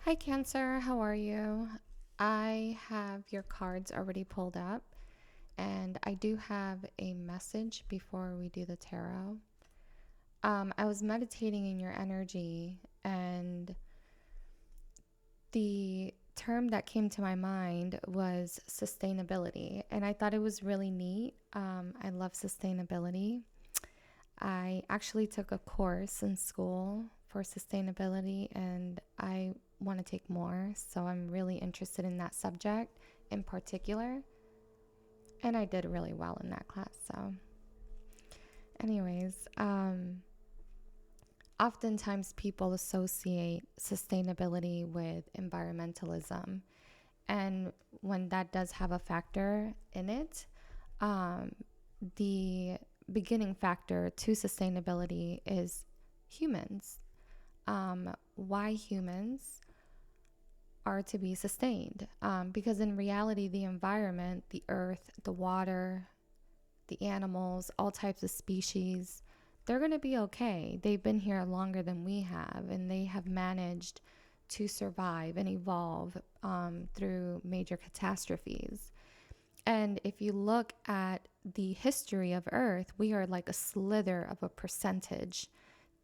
Hi, Cancer. How are you? I have your cards already pulled up, and I do have a message before we do the tarot. I was meditating in your energy, and the term that came to my mind was sustainability, and I thought it was really neat. I love sustainability. I actually took a course in school for sustainability, and I want to take more. So I'm really interested in that subject in particular. And I did really well in that class. So, anyways, oftentimes people associate sustainability with environmentalism. And when that does have a factor in it, um, the beginning factor to sustainability is humans. Why humans are to be sustained. Because in reality, the environment, the earth, the water, the animals, all types of species, they're going to be okay. They've been here longer than we have, and they have managed to survive and evolve through major catastrophes. And if you look at the history of Earth, we are like a slither of a percentage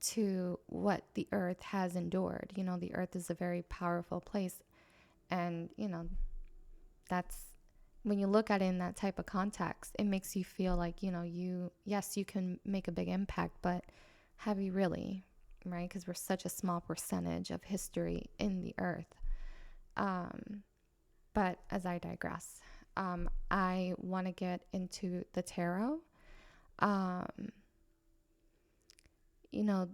to what the Earth has endured. You know, the Earth is a very powerful place. And, that's when you look at it in that type of context, it makes you feel like, yes, you can make a big impact, but have you really, right? Because we're such a small percentage of history in the Earth. But as I digress, I want to get into the tarot. Um, you know,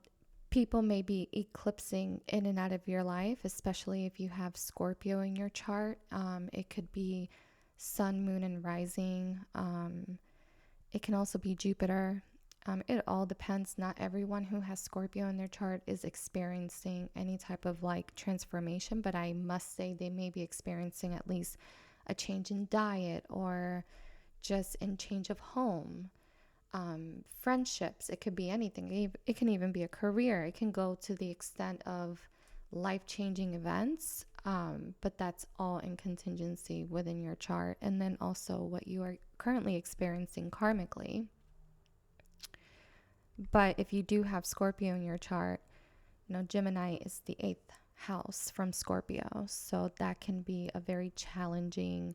People may be eclipsing in and out of your life, especially if you have Scorpio in your chart. It could be sun, moon, and rising. It can also be Jupiter. It all depends. Not everyone who has Scorpio in their chart is experiencing any type of like transformation, but I must say they may be experiencing at least a change in diet or just in change of home. Friendships, it could be anything. It can even be a career. It can go to the extent of life-changing events, but that's all in contingency within your chart. And then also what you are currently experiencing karmically. But if you do have Scorpio in your chart, Gemini is the 8th house from Scorpio. So that can be a very challenging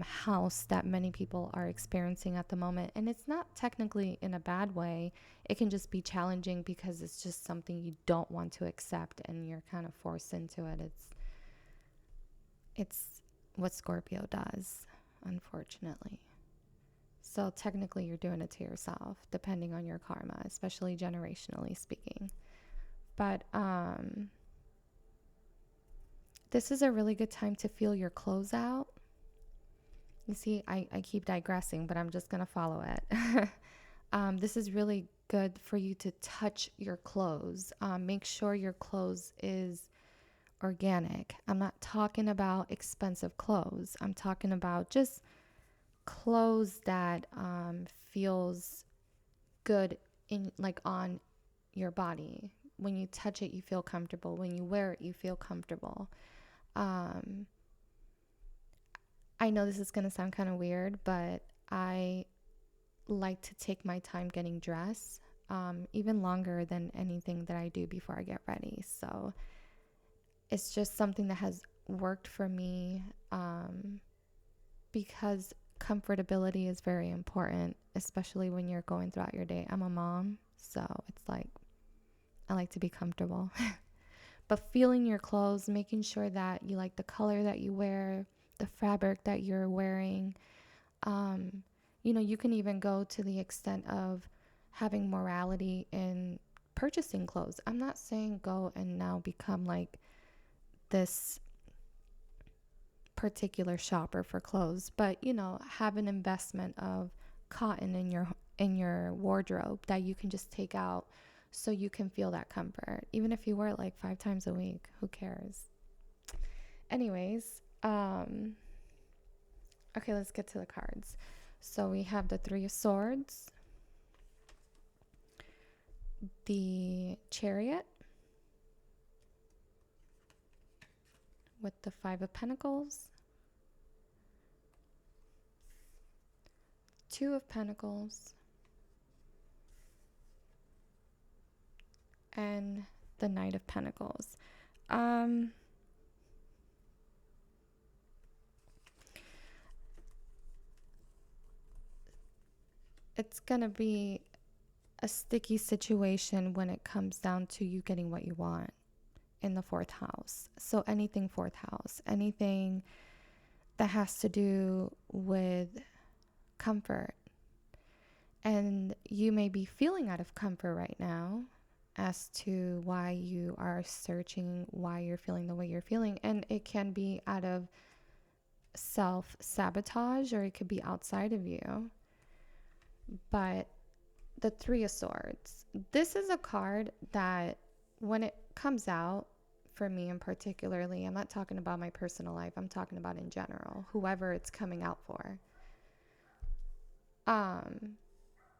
house that many people are experiencing at the moment. And it's not technically in a bad way. It can just be challenging because it's just something you don't want to accept and you're kind of forced into it. It's what Scorpio does, unfortunately. So technically you're doing it to yourself, depending on your karma, especially generationally speaking. But this is a really good time to feel your clothes out. You see, I keep digressing, but I'm just going to follow it. This is really good for you to touch your clothes. Make sure your clothes is organic. I'm not talking about expensive clothes. I'm talking about just clothes that feels good in like on your body. When you touch it, you feel comfortable. When you wear it, you feel comfortable. I know this is going to sound kind of weird, but I like to take my time getting dressed, even longer than anything that I do before I get ready. So it's just something that has worked for me, because comfortability is very important, especially when you're going throughout your day. I'm a mom, so it's like I like to be comfortable. But feeling your clothes, making sure that you like the color that you wear, the fabric that you're wearing. You can even go to the extent of having morality in purchasing clothes. I'm not saying go and now become like this particular shopper for clothes, but have an investment of cotton in your wardrobe that you can just take out so you can feel that comfort. Even if you wear it like 5 times a week, who cares? Anyways, okay, let's get to the cards. So we have the 3 of Swords, the Chariot, with the Five of Pentacles, Two of Pentacles, and the Knight of Pentacles. It's going to be a sticky situation when it comes down to you getting what you want in the fourth house. So anything fourth house, anything that has to do with comfort. And you may be feeling out of comfort right now as to why you are searching, why you're feeling the way you're feeling. And it can be out of self-sabotage, or it could be outside of you. But the Three of Swords, this is a card that when it comes out, for me in particularly, I'm not talking about my personal life, I'm talking about in general, whoever it's coming out for.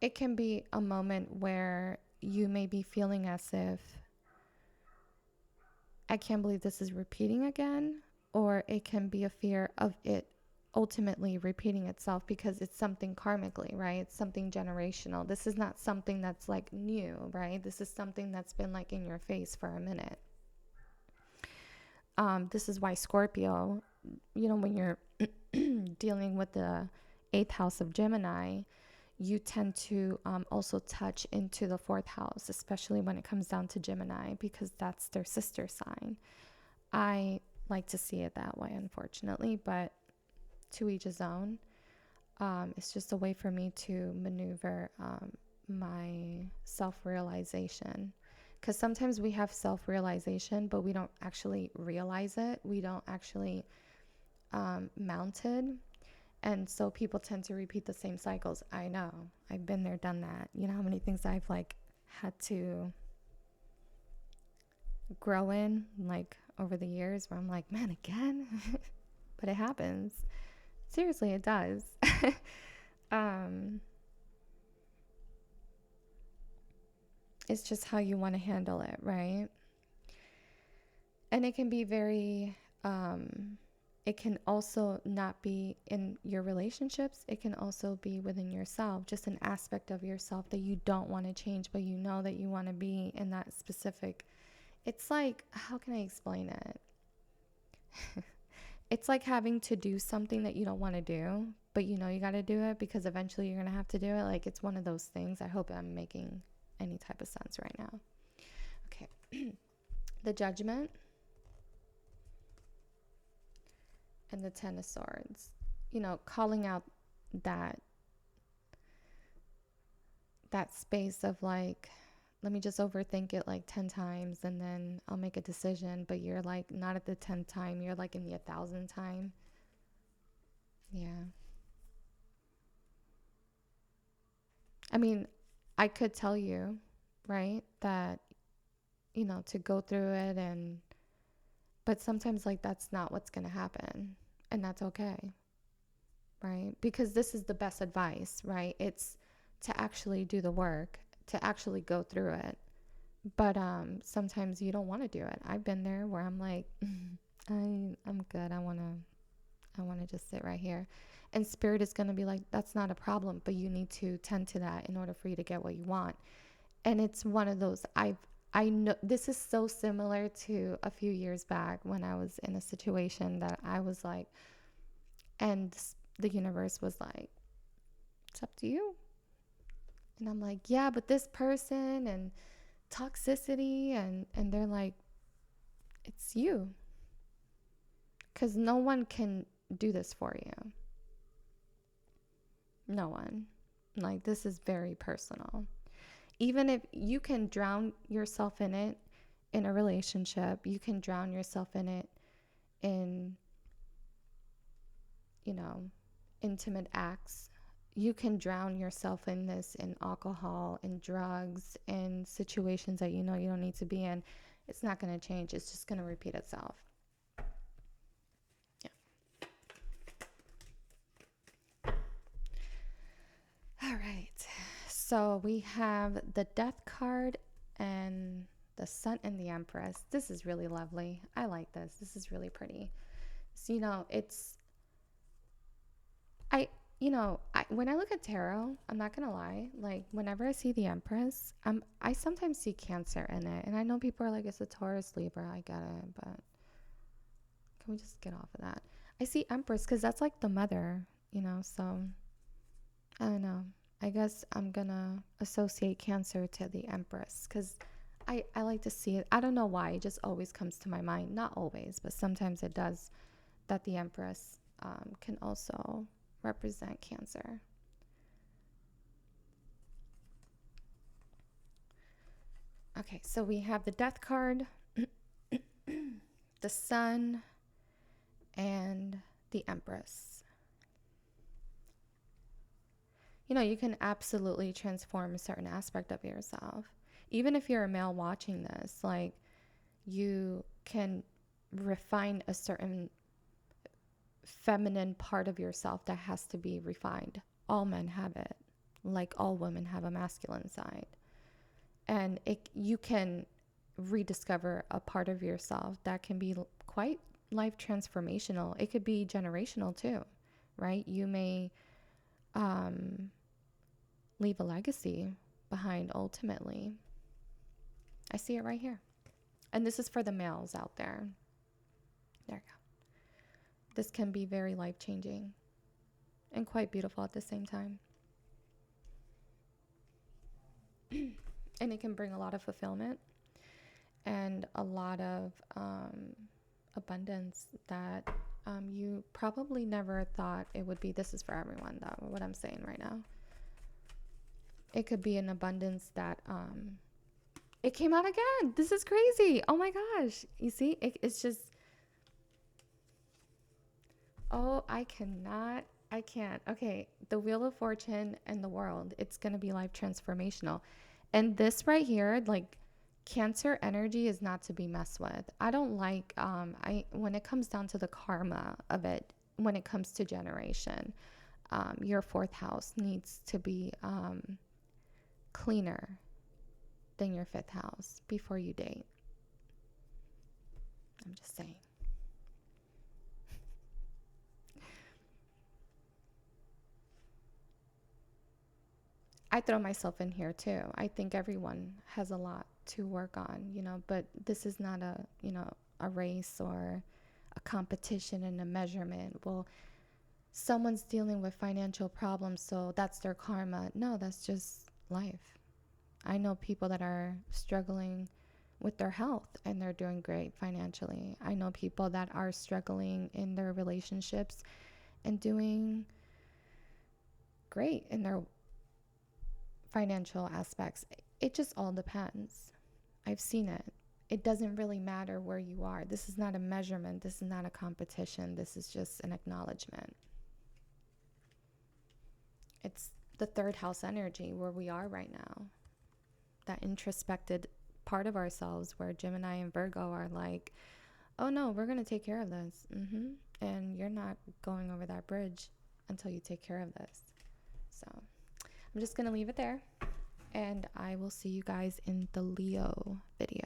It can be a moment where you may be feeling as if, I can't believe this is repeating again, or it can be a fear of it ultimately repeating itself because it's something karmically, right? It's something generational. This is not something that's like new, right? This is something that's been like in your face for a minute. This is why Scorpio, when you're dealing with the 8th house of Gemini, you tend to also touch into the 4th house, especially when it comes down to Gemini, because that's their sister sign. I like to see it that way, unfortunately, but to each his own. It's just a way for me to maneuver my self-realization. Because sometimes we have self-realization, but we don't actually realize it. We don't actually mount it. And so people tend to repeat the same cycles. I know. I've been there, done that. You know how many things I've had to grow in over the years where I'm like, man, again? But it happens. Seriously, it does. It's just how you want to handle it, right? And it can be very, it can also not be in your relationships. It can also be within yourself, just an aspect of yourself that you don't want to change, but you know that you want to be in that specific. It's like, how can I explain it? It's like having to do something that you don't want to do, but you know you got to do it because eventually you're going to have to do it. Like, it's one of those things. I hope I'm making any type of sense right now. Okay. The Judgment and the Ten of Swords. Calling out that space of let me just overthink it 10 times and then I'll make a decision, but you're not at the 10th time, you're in the 1,000th time. Yeah. I mean, I could tell you, right, that, to go through it but sometimes that's not what's going to happen, and that's okay, right? Because this is the best advice, right? It's to actually do the work, to actually go through it. But sometimes you don't want to do it. I've been there where I'm like, I'm good. I want to just sit right here. And Spirit is going to be like, that's not a problem, but you need to tend to that in order for you to get what you want. And it's one of those, I know this is so similar to a few years back when I was in a situation that I was like, and the universe was like, it's up to you. And I'm like, yeah, but this person and toxicity, and they're like, it's you. Because no one can do this for you. No one. This is very personal. Even if you can drown yourself in it in a relationship, you can drown yourself in it in, intimate acts. You can drown yourself in this in alcohol, in drugs, in situations that you don't need to be in. It's not going to change. It's just going to repeat itself. Yeah. All right. So we have the Death card and the Sun and the Empress. This is really lovely. I like this. This is really pretty. So, when I look at tarot, I'm not gonna lie. Like, whenever I see the Empress, I sometimes see Cancer in it, and I know people are like, it's a Taurus, Libra. I get it, but can we just get off of that? I see Empress because that's like the mother, So I don't know. I guess I'm gonna associate Cancer to the Empress because I like to see it. I don't know why. It just always comes to my mind. Not always, but sometimes it does. That the Empress can also represent Cancer. Okay, so we have the Death card, the Sun, and the Empress. You can absolutely transform a certain aspect of yourself. Even if you're a male watching this, like, you can refine a certain feminine part of yourself that has to be refined. All men have it, like all women have a masculine side. And you can rediscover a part of yourself that can be quite life transformational. It could be generational too, right? You may leave a legacy behind ultimately. I see it right here. And this is for the males out there. There you go. This can be very life-changing and quite beautiful at the same time. And it can bring a lot of fulfillment and a lot of abundance that you probably never thought it would be. This is for everyone, though, what I'm saying right now. It could be an abundance that it came out again. This is crazy. Oh my gosh. You see, it's just, oh, I can't. Okay, the Wheel of Fortune and the World, it's going to be life transformational. And this right here, like, Cancer energy is not to be messed with. I don't like, when it comes down to the karma of it, when it comes to generation, your fourth house needs to be cleaner than your fifth house before you date. I'm just saying. I throw myself in here too. I think everyone has a lot to work on, but this is not a race or a competition and a measurement. Well, someone's dealing with financial problems, so that's their karma. No, that's just life. I know people that are struggling with their health and they're doing great financially. I know people that are struggling in their relationships and doing great in their financial aspects. It just all depends. I've seen it. It doesn't really matter where you are. This is not a measurement. This is not a competition. This is just an acknowledgement. It's the third house energy where we are right now. That introspected part of ourselves where Gemini and Virgo are like, oh no, we're going to take care of this. And you're not going over that bridge until you take care of this. So I'm just going to leave it there. And I will see you guys in the Leo video.